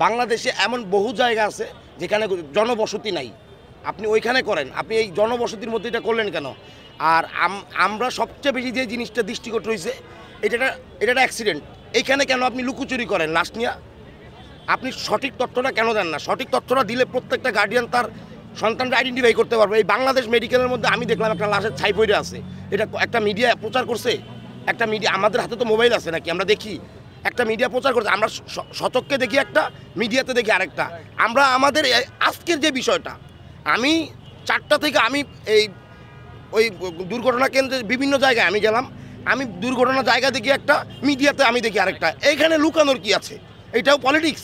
বাংলাদেশে এমন বহু জায়গা আছে যেখানে জনবসতি নাই, আপনি ওইখানে করেন। আপনি এই জনবসতির মধ্যে এটা করলেন কেন? আর আমরা সবচেয়ে বেশি যে জিনিসটা দৃষ্টিকট রয়েছে, এটা একটা অ্যাক্সিডেন্ট। এইখানে কেন আপনি লুকোচুরি করেন লাশ নিয়ে? আপনি সঠিক তথ্যটা কেন দেন না? সঠিক তথ্যটা দিলে প্রত্যেকটা গার্ডিয়ান তার সন্তানটা আইডেন্টিফাই করতে পারবে। এই বাংলাদেশ মেডিকেলের মধ্যে আমি দেখলাম একটা লাশের ছাই পড়ে আছে, এটা একটা মিডিয়া প্রচার করছে। একটা মিডিয়া, আমাদের হাতে তো মোবাইল আছে নাকি, আমরা দেখি একটা মিডিয়া প্রচার করছে, আমরা শতককে দেখি একটা, মিডিয়াতে দেখি আরেকটা। আমরা আমাদের আজকের যে বিষয়টা, আমি 4টা থেকে আমি ওই দুর্ঘটনা কেন্দ্রে বিভিন্ন জায়গায় আমি গেলাম, আমি দুর্ঘটনা জায়গা দেখি একটা, মিডিয়াতে আমি দেখি আরেকটা। এইখানে লুকানোর কি আছে? এটাও পলিটিক্স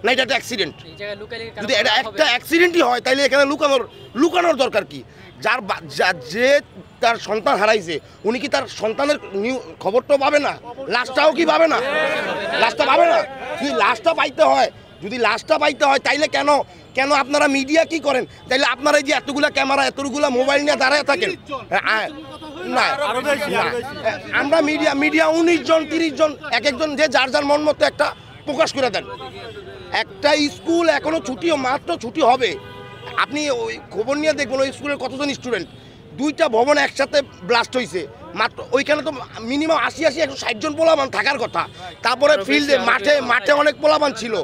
না, এটা একটা অ্যাক্সিডেন্ট। যদি এটা একটা অ্যাক্সিডেন্টই হয় তাহলে এখানে লুকানোর দরকার কি? যে তার সন্তান হারাইছে, উনি কি তার সন্তানের খবরটাও পাবে না? লাশটাও কি পাবে না? লাশটা পাবে না? যদি লাশটা পাইতে হয় তাইলে কেন আপনারা মিডিয়া কি করেন? তাইলে আপনারা এই যে এতগুলা ক্যামেরা, এতগুলা মোবাইল নিয়ে দাঁড়ায় থাকেন না? আমরা মিডিয়া 19 জন 30 জন এক একজন যে যার মন মতো একটা প্রকাশ করে দেন। একটা স্কুল এখনো মাত্র ছুটি হবে, আপনি ওই খবর নিয়ে দেখবেন ওই স্কুলের কতজন স্টুডেন্ট। 2টা ভবন একসাথে ব্লাস্ট হয়েছে মাত্র, ওইখানে তো মিনিমাম 80-160 জন পোলাপান থাকার কথা। তারপরে ফিল্ডে মাঠে অনেক পোলাপান ছিল,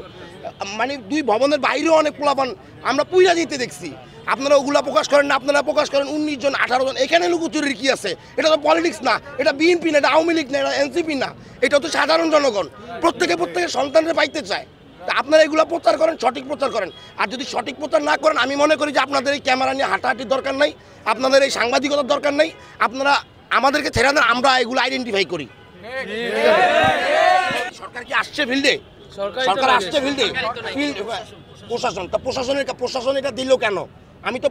মানে 2 ভবনের বাইরেও অনেক পোলাপান আমরা পুইরা যেতে দেখছি। আপনারা ওগুলা প্রকাশ করেন না, আপনারা প্রকাশ করেন 19 জন 18 জন। এখানে লুকোচুরির কি আছে? এটা তো পলিটিক্স না, এটা বিএনপি না, এটা আওয়ামী লীগ না, এটা এনসিপি না, এটা তো সাধারণ জনগণ। প্রত্যেকে সন্তানরা পাইতে চায়। তা আপনারা এগুলো প্রচার করেন, সঠিক প্রচার করেন। আর যদি সঠিক প্রচার না করেন, আমি মনে করি যে আপনাদের এই ক্যামেরা নিয়ে হাঁটাহাঁটির দরকার নাই, আপনাদের এই সাংবাদিকতার দরকার নেই। আপনারা আমাদেরকে ছেড়ে দেন, আমরা এগুলো আইডেন্টিফাই করি। সরকার কি আসছে ফিল্ডে? সরকার আসছে ফিল্ডে? প্রশাসন এটা দিল কেন? আমি তো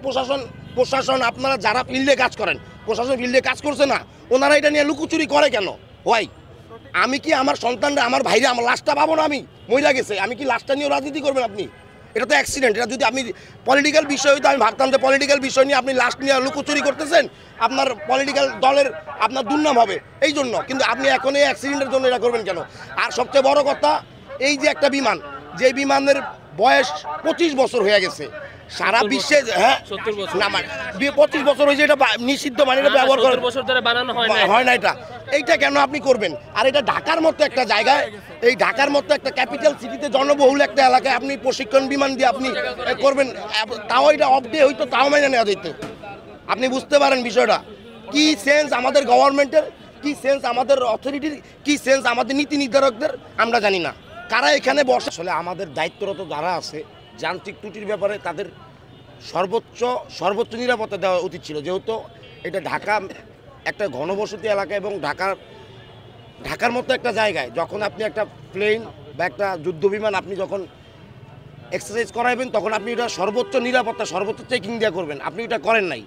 প্রশাসন আপনারা যারা ফিল্ডে কাজ করেন, প্রশাসন ফিল্ডে কাজ করছে না, ওনারা এটা নিয়ে লুকোচুরি করে কেন? ওয়াই? আমি কি আমার সন্তানরা, আমার ভাইরা, আমার লাশটা পাবো না? আমি মহিলা গেছে, আমি কি লাশটা নিয়েও রাজনীতি করবেন আপনি? এটা তো অ্যাক্সিডেন্ট। এটা যদি আপনি পলিটিক্যাল বিষয় হইতো আমি ভাবতাম যে পলিটিক্যাল বিষয় নিয়ে আপনি লাশ নিয়ে লুকোচুরি করতেছেন, আপনার পলিটিক্যাল দলের আপনার দুর্নাম হবে এই জন্য। কিন্তু আপনি এখন এই অ্যাক্সিডেন্টের জন্য এটা করবেন কেন? আর সবচেয়ে বড় কথা, এই যে একটা বিমান, যে বিমানের বয়স 25 বছর হয়ে গেছে সারা বিশ্বে, হ্যাঁ 25 বছর হয়েছে, এটা নিষিদ্ধ, মানে এটা ব্যবহার করার বছর ধরে বানানো হয় না। এইটা কেন আপনি করবেন? আর এটা ঢাকার মতো একটা জায়গায়, এই ঢাকার মতো একটা ক্যাপিটাল সিটিতে, জনবহুল একটা এলাকায় আপনি প্রশিক্ষণ বিমান দিয়ে আপনি করবেন, তাও এটা অফ ডে হইতো, তাও মেনে নেওয়া যেত। আপনি বুঝতে পারেন বিষয়টা কি? সেন্স আমাদের গভর্নমেন্টের, কি সেন্স আমাদের অথরিটির, কি সেন্স আমাদের নীতি নির্ধারকদের, আমরা জানি না কারা এখানে বসে। আসলে আমাদের দায়িত্বরত যারা আছে, যান্ত্রিক ত্রুটির ব্যাপারে তাদের সর্বোচ্চ নিরাপত্তা দেওয়া উচিত ছিল। যেহেতু এটা ঢাকা একটা ঘনবসতি এলাকা, এবং ঢাকার মতো একটা জায়গায় যখন আপনি একটা প্লেন বা একটা যুদ্ধ বিমান আপনি যখন এক্সারসাইজ করাইবেন, তখন আপনি এটা সর্বোচ্চ নিরাপত্তা, সর্বোচ্চ চেকিং দিয়ে করবেন, আপনি এটা করেন নাই।